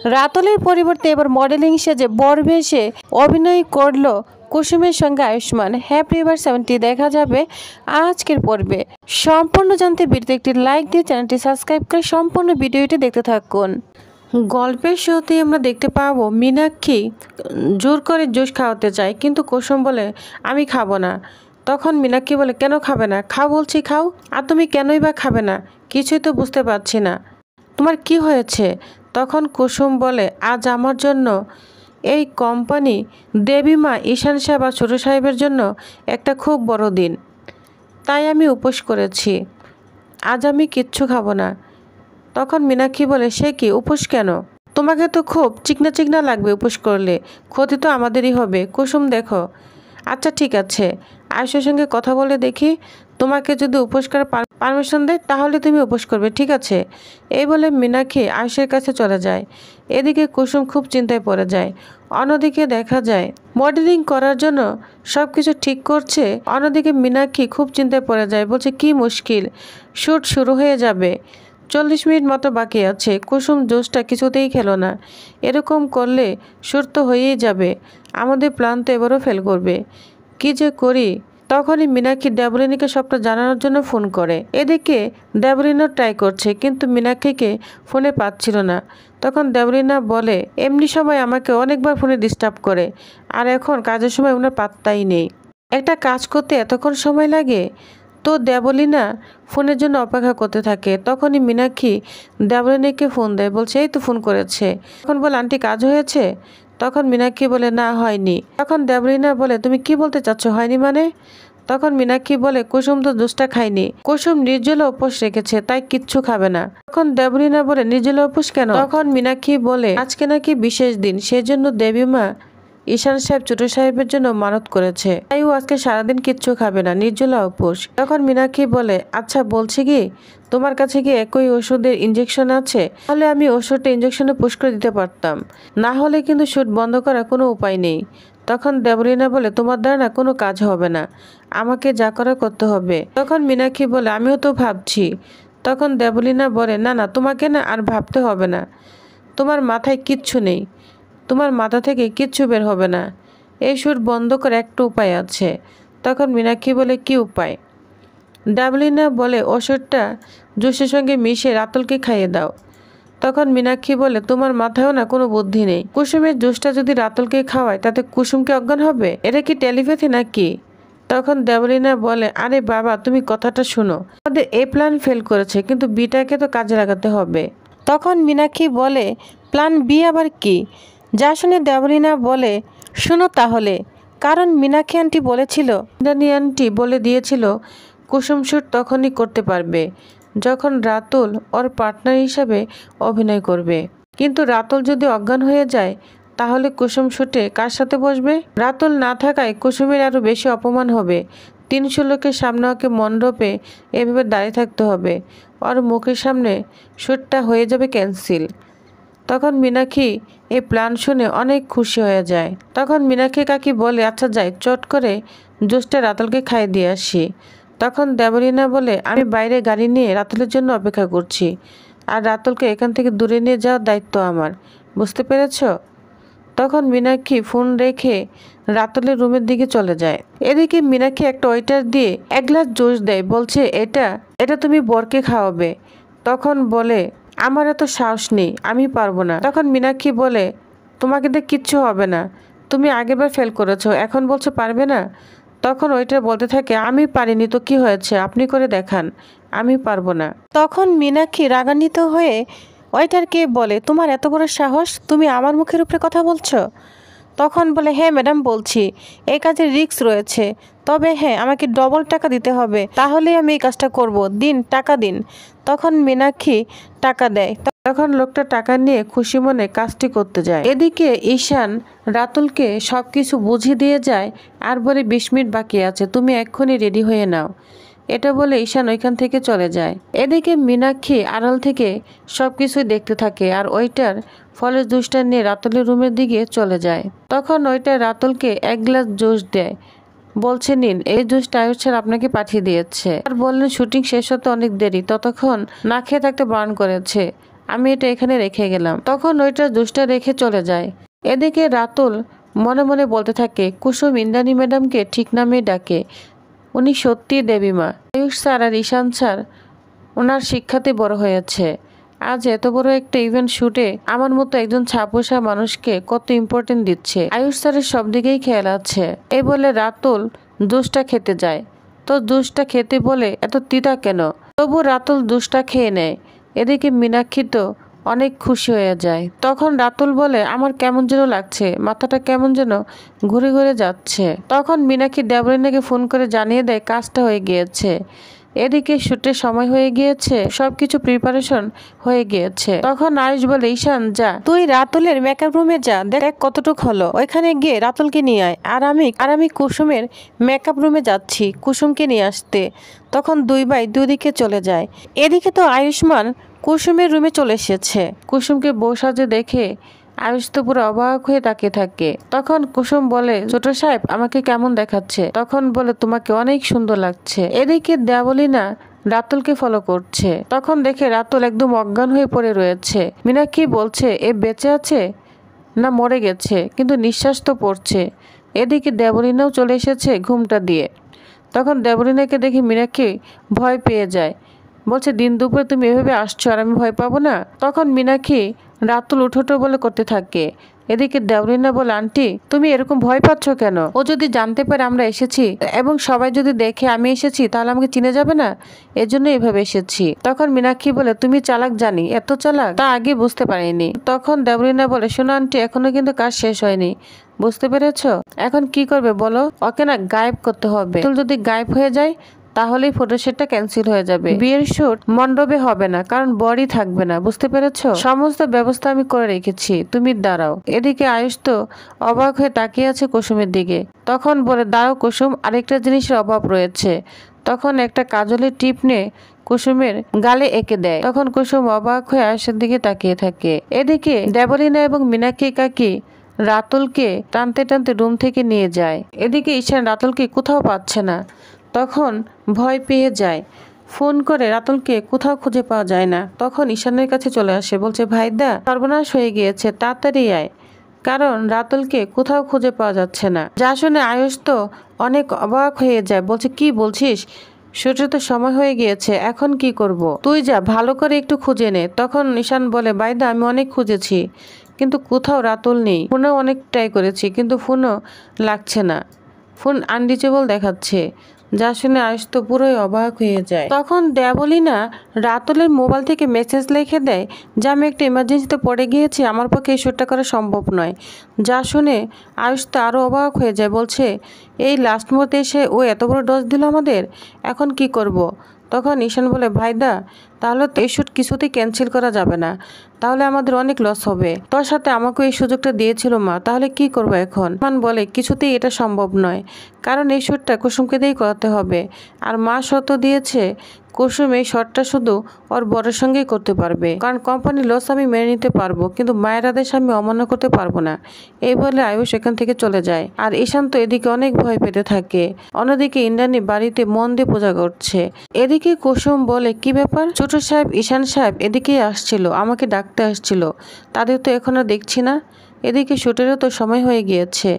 রাতুলের পরিবর্তে এবার মডেলিং সেজে বর বেশে অভিনয় করলো কুসুমের সঙ্গে আয়ুষ্মান। হ্যাপি এভার 70 দেখা যাবে আজকের পর্বে। সম্পূর্ণ জানতে ভিডিওতে একটি লাইক দিয়ে চ্যানেলটি সাবস্ক্রাইব করে সম্পূর্ণ ভিডিওটি দেখতে থাকুন। গল্পের শুরুতে আমরা দেখতে পাবো মীনাক্ষী জোর করে জুস খাওয়াতে চায়, কিন্তু কুসুম বলে আমি খাবো না। তখন মীনাক্ষী বলে কেন খাবে না? খাও বলছি খাও। আর তুমি কেনই বা খাবে না? কিছুই তো বুঝতে পারছি না, তোমার কি হয়েছে? তখন কুসুম বলে আজ আমার জন্য এই কোম্পানি দেবীমা ঈশান সাহেব আর ছোটো সাহেবের জন্য একটা খুব বড় দিন, তাই আমি উপোস করেছি। আজ আমি কিচ্ছু খাবো না। তখন মীনাক্ষী বলে সে কি উপোস কেন? তোমাকে তো খুব চিকনা চিকনা লাগবে উপোস করলে, ক্ষতি তো আমাদেরই হবে। কুসুম দেখো, আচ্ছা ঠিক আছে, আয়ুষের সঙ্গে কথা বলে দেখি, তোমাকে যদি উপোস করার পারমিশন দেয় তাহলে তুমি উপোস করবে, ঠিক আছে? এই বলে মীনাক্ষী আয়ুষের কাছে চলে যায়। এদিকে কুসুম খুব চিন্তায় পড়ে যায়। অন্যদিকে দেখা যায় মডেলিং করার জন্য সব কিছু ঠিক করছে, অন্যদিকে মীনাক্ষী খুব চিন্তায় পড়ে যায়, বলছে কি মুশকিল, শ্যুট শুরু হয়ে যাবে, 40 মিনিট মতো বাকি আছে। কুসুম জুসটা কিছুতেই খেলো না। এরকম করলে শ্যুট তো হয়েই যাবে, আমাদের প্ল্যান তো এবারও ফেল করবে, কি যে করি। তখনই মীনাক্ষী দেবলিনীকে সবটা জানানোর জন্য ফোন করে। এদিকে দেবলিনা ট্রাই করছে, কিন্তু মীনাক্ষীকে ফোনে পাচ্ছিল না। তখন দেবলিনা বলে এমনি সময় আমাকে অনেকবার ফোনে ডিস্টার্ব করে, আর এখন কাজের সময় ওনার পাত্তাই নেই। একটা কাজ করতে এতক্ষণ সময় লাগে? তো দেবলিনা ফোনের জন্য অপেক্ষা করতে থাকে। তখনই মীনাক্ষী দেবলিনাকে ফোন দেয়, বলছে এই তো ফোন করেছে। তখন বলে আন্টি কাজ হয়েছে? তখন মীনাক্ষী বলে না হয়নি। তখন দেবলিনা বলে তুমি কি বলতে চাচ্ছ হয়নি মানে? তখন মীনাক্ষী বলে কুসুম তো জুসটা খায়নি, কুসুম নির্জলা উপোস রেখেছে, তাই কিচ্ছু খাবে না। তখন দেবলিনা বলে নির্জলা উপোস কেন? তখন মীনাক্ষী বলে আজকে নাকি বিশেষ দিন, সেজন্য দেবীমা ঈশান সাহেব ছোট সাহেবের জন্য মানত করেছে, তাই ও আজকে সারাদিন কিচ্ছু খাবে না, নির্জলা উপোস। তখন মীনাক্ষী বলে আচ্ছা বলছি কি, তোমার কাছে কি একই ওষুধের ইঞ্জেকশন আছে? তাহলে আমি ওষুধটা ইঞ্জেকশনে পুশ করে দিতে পারতাম, না হলে কিন্তু শ্যুট বন্ধ করার কোনো উপায় নেই। তখন দেবলিনা বলে তোমার দ্বারা না কোনো কাজ হবে না, আমাকে যা করা করতে হবে। তখন মীনাক্ষী বলে আমিও তো ভাবছি। তখন দেবলিনা বলে না না, তোমাকে না আর ভাবতে হবে না, তোমার মাথায় কিচ্ছু নেই, তোমার মাথা থেকে কিচ্ছু বের হবে না, এই শ্যুট বন্ধ করে একটা উপায় আছে। তখন মীনাক্ষী বলে কি উপায়? দেবলিনা বলে ওষুধটা জুসের সঙ্গে মিশিয়ে রাতুলকে খাইয়ে দাও। তখন মীনাক্ষী বলে তোমার মাথায়ও না কোনো বুদ্ধি নেই, কুসুমের জুসটা যদি রাতুলকে খাওয়ায় তাতে কুসুমকে অজ্ঞান হবে? এটা কি টেলিপ্যাথি নাকি? তখন দেবলিনা বলে আরে বাবা তুমি কথাটা শুনো, আমাদের এ প্ল্যান ফেল করেছে, কিন্তু বিটাকে তো কাজে লাগাতে হবে। তখন মীনাক্ষী বলে প্ল্যান বি আবার কি? যা শুনে দেবলিনা বলে শুনো তাহলে, কারণ মীনাক্ষী আন্টি বলেছিল, ইন্দ্রাণী আন্টি বলে দিয়েছিল কুসুম শ্যুট তখনই করতে পারবে যখন রাতুল ওর পার্টনার হিসাবে অভিনয় করবে, কিন্তু রাতুল যদি অজ্ঞান হয়ে যায় তাহলে কুসুম শ্যুটে কার সাথে বসবে? রাতুল না থাকায় কুসুমের আরও বেশি অপমান হবে, 300 লোকের সামনে ওকে মণ্ডপে এভাবে দাঁড়িয়ে থাকতে হবে, ওর মুখের সামনে শ্যুটটা হয়ে যাবে ক্যান্সেল। তখন মীনাক্ষী এই প্ল্যান শুনে অনেক খুশি হয়ে যায়। তখন মীনাক্ষী কাকি বলে আচ্ছা যাই, চট করে জুসটা রাতুলকে খাইয়ে দিয়ে আসি। তখন দেবলিনা বলে আমি বাইরে গাড়ি নিয়ে রাতুলের জন্য অপেক্ষা করছি, আর রাতুলকে এখান থেকে দূরে নিয়ে যাওয়ার দায়িত্ব আমার, বুঝতে পেরেছ? তখন মীনাক্ষী ফোন রেখে রাতুলের রুমের দিকে চলে যায়। এদিকে মীনাক্ষী একটা ওয়েটার দিয়ে 1 গ্লাস জুস দেয়, বলছে এটা তুমি বরকে খাওয়াবে। তখন বলে আমার এত সাহস নেই, আমি পারবো না। তখন মীনাক্ষী বলে তোমাকে দিয়ে কিচ্ছু হবে না, তুমি আগেরবার ফেল করেছো, এখন বলছো পারবে না। তখন ওইটা বলতে থাকে আমি পারিনি তো কি হয়েছে, আপনি করে দেখান, আমি পারবো না। তখন মীনাক্ষী রাগান্বিত হয়ে ওয়েটারকে বলে তোমার এত বড় সাহস, তুমি আমার মুখের উপরে কথা বলছো? তখন বলে হ্যাঁ ম্যাডাম বলছি, এই কাজে রিস্ক রয়েছে, তবে হ্যাঁ আমাকে ডবল টাকা দিতে হবে, তাহলে আমি এই কাজটা করব, দিন টাকা দিন। তখন মীনাক্ষী টাকা দেয়। তখন লোকটা টাকা নিয়ে খুশি মনে কাজটি করতে যায়। এদিকে ঈশান রাতুলকে সব কিছু বুঝিয়ে দিয়ে যায় আর বলে 20 মিনিট বাকি আছে, তুমি এক্ষুনি রেডি হয়ে নাও। এটা বলে ঈশান ওইখান থেকে চলে যায়। এদিকে মীনাক্ষী আড়াল থেকে সব কিছুই দেখতে থাকে, আর ওইটার ফলের জুসটা নিয়ে রাতুলের রুমের দিকে চলে যায়। তখন ওইটা রাতুলকে 1 গ্লাস জুস দেয়, বলছে নিন এই জুসটা আয়ুষ স্যার আপনাকে পাঠিয়ে দিয়েছে। আর বললেন শুটিং শেষ হতে অনেক দেরি, ততক্ষণ না খেয়ে থাকতে বারণ করেছে, আমি এটা এখানে রেখে গেলাম। তখন ওইটা দুষ্টা রেখে চলে যায়। এদিকে রাতুল মনে মনে বলতে থাকে, কুসুম ইন্দ্রাণী ম্যাডামকে ঠিক নামেই ডাকে, উনি সত্যিই দেবীমা। আয়ুষ স্যার আর ঈশান স্যার ওনার শিক্ষাতে বড় হয়েছে। আজ এত বড় একটা ইভেন্ট শুটে আমার মতো একজন ছাপোষা মানুষকে কত ইম্পর্টেন্ট দিচ্ছে। আয়ুষ স্যারের সব দিকেই খেয়াল আছে। এই বলে রাতুল জুসটা খেতে যায়। তো জুসটা খেতে বলে এত তিতা কেন? তবু রাতুল জুসটা খেয়ে নেয়। এদিকে মীনাক্ষী তো অনেক খুশি হয়ে যায়। তখন রাতুল বলে, আমার কেমন যেন লাগছে, মাথাটা কেমন যেন ঘুরে ঘুরে যাচ্ছে। তখন মীনাক্ষী দেবরিনাকে ফোন করে জানিয়ে দেয় কাজটা হয়ে গিয়েছে। এদিকে শুটের সময় হয়ে গিয়েছে, সবকিছু প্রিপারেশন হয়ে গিয়েছে। তখন আয়ুষ বলে, ঈশান যা, তুই রাতুলের মেকআপ রুমে যা, দেখ কতটুক হলো, ওইখানে গিয়ে রাতুলকে নিয়ে আয়। আর আমি কুসুমের মেকআপ রুমে যাচ্ছি কুসুমকে নিয়ে আসতে। তখন দুই ভাই দুদিকে চলে যায়। এদিকে তো আয়ুষ্মান কুসুমের রুমে চলে এসেছে। কুসুমকে বউ সাজে দেখে আয়ুষ তো পুরো অবাক হয়ে তাকিয়ে থাকে। তখন কুসুম বলে, ছোট সাহেব আমাকে কেমন দেখাচ্ছে? তখন বলে, তোমাকে অনেক সুন্দর লাগছে। এদিকে দেবলীনা রাতুলকে ফলো করছে। তখন দেখে রাতুল একদম অজ্ঞান হয়ে পড়ে রয়েছে। মীনাক্ষী বলছে, এ বেঁচে আছে না মরে গেছে, কিন্তু নিঃশ্বাস তো পড়ছে। এদিকে দেবলীনাও চলে এসেছে ঘুমটা দিয়ে। তখন দেবলীনাকে দেখে মীনাক্ষী ভয় পেয়ে যায়, বলছে, দিন দুপুরে তুমি এভাবে আসছো আর আমি ভয় পাবো না? তখন মীনাক্ষী রাতুল উঠোটো বলে করতে থাকে। এদিকে দেবলীনা বলে, আন্টি তুমি এরকম ভয় পাচ্ছ কেন? ও যদি জানতে পারে আমরা এসেছি এবং সবাই যদি দেখে আমি এসেছি তাহলে আমাকে চিনে যাবে না, এজন্য এভাবে এসেছি। তখন মীনাক্ষী বলে, তুমি চালাক জানি, এত চালাক তা আগে বুঝতে পারিনি। তখন দেবলীনা বলে, শোনো আন্টি, এখনো কিন্তু কাজ শেষ হয়নি, বুঝতে পেরেছ? এখন কি করবে বলো? ওকে না গায়েব করতে হবে। যদি গায়েব হয়ে যায় তাহলেই ফটোশুটটা ক্যান্সেল হয়ে যাবে। বিয়ের শুট মণ্ডপে হবে না, কারণ বরই থাকবে না, বুঝতে পেরেছ? সমস্ত ব্যবস্থা আমি করে রেখেছি, তুমি দাঁড়াও। এদিকে আয়ুষ তো অবাক হয়ে তাকিয়ে আছে কুসুমের দিকে। তখন বলে, দাঁড়াও কুসুম, আরেকটা জিনিসের অভাব রয়েছে। তখন একটা কাজলের টিপ নিয়ে কুসুমের গালে এঁকে দেয়। তখন কুসুম অবাক হয়ে আয়ুষের দিকে তাকিয়ে থাকে। এদিকে দেবলীনা এবং মীনাক্ষী কাকি রাতুলকে টানতে টানতে রুম থেকে নিয়ে যায়। এদিকে ঈশান রাতুলকে কোথাও পাচ্ছে না। তখন ভয় পেয়ে যায়, ফোন করে রাতুলকে কোথাও খুঁজে পাওয়া যায় না। তখন ঈশানের কাছে চলে আসে, বলছে, ভাইদা সর্বনাশ হয়ে গিয়েছে, তাড়াতাড়ি আয়, কারণ রাতুলকে কোথাও খুঁজে পাওয়া যাচ্ছে না। যা শুনে আয়ুষ তো অনেক অবাক হয়ে যায়, বলছে, কি বলছিস? শুটের তো সময় হয়ে গিয়েছে, এখন কি করব? তুই যা ভালো করে একটু খুঁজে নে। তখন ঈশান বলে, ভাইদা আমি অনেক খুঁজেছি কিন্তু কোথাও রাতুল নেই, ফোনও অনেক ট্রাই করেছি কিন্তু ফোনও লাগছে না, ফোন আনরিচেবল দেখাচ্ছে। যা শুনে আয়ুষ তো পুরোই অবাক হয়ে যায়। তখন দেবলীনা রাতুলের মোবাইল থেকে মেসেজ লিখে দেয় যে আমি একটা ইমার্জেন্সিতে পড়ে গিয়েছি, আমার পক্ষে এই শ্যুটটা করা সম্ভব নয়। যা শুনে আয়ুষ তো আরও অবাক হয়ে যায়, বলছে, এই লাস্ট মুহূর্তে এসে ও এত বড় ডোজ দিল আমাদের, এখন কি করব? তখন ঈশান বলে, ভাইদা তাহলে তো এই শ্যুট কিছুতেই ক্যান্সেল করা যাবে না, তাহলে আমাদের অনেক লস হবে। তোর সাথে আমাকে এই সুযোগটা দিয়েছিল মা, তাহলে কি করবো এখন? মান বলে, কিছুতেই এটা সম্ভব নয়, কারণ এই শ্যুটটা কুসুমকে দিয়েই করাতে হবে। আর মা শর্ত দিয়েছে কুসুম এই শটটা শুধু ওর বরের সঙ্গেই করতে পারবে, কারণ কোম্পানির লস আমি মেনে নিতে পারবো কিন্তু মায়ের আদেশ আমি অমান্য করতে পারবো না। এই বলে আয়ুষ এখান থেকে চলে যায়। আর ঈশান তো এদিকে অনেক ভয় পেতে থাকে। অন্যদিকে ইন্দ্রাণী বাড়িতে মন দিয়ে পূজা করছে। এদিকে কুসুম বলে, কি ব্যাপার? ছোট সাহেব ঈশান সাহেব এদিকেই আসছিল, আমাকে ডাকতে আসছিল, তাদের তো এখনো দেখছি না। এদিকে শুটেরও তো সময় হয়ে গিয়েছে।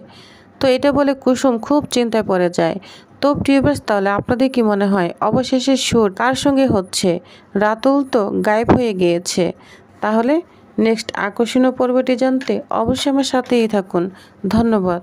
তো এটা বলে কুসুম খুব চিন্তায় পড়ে যায়। তো টিউবার্স, তাহলে আপনাদের কি মনে হয় অবশেষে শুট কার সঙ্গে হচ্ছে? রাতুল তো গায়েব হয়ে গিয়েছে। তাহলে নেক্সট আকর্ষণীয় পর্বটি জানতে অবশ্যই আমার সাথেই থাকুন। ধন্যবাদ।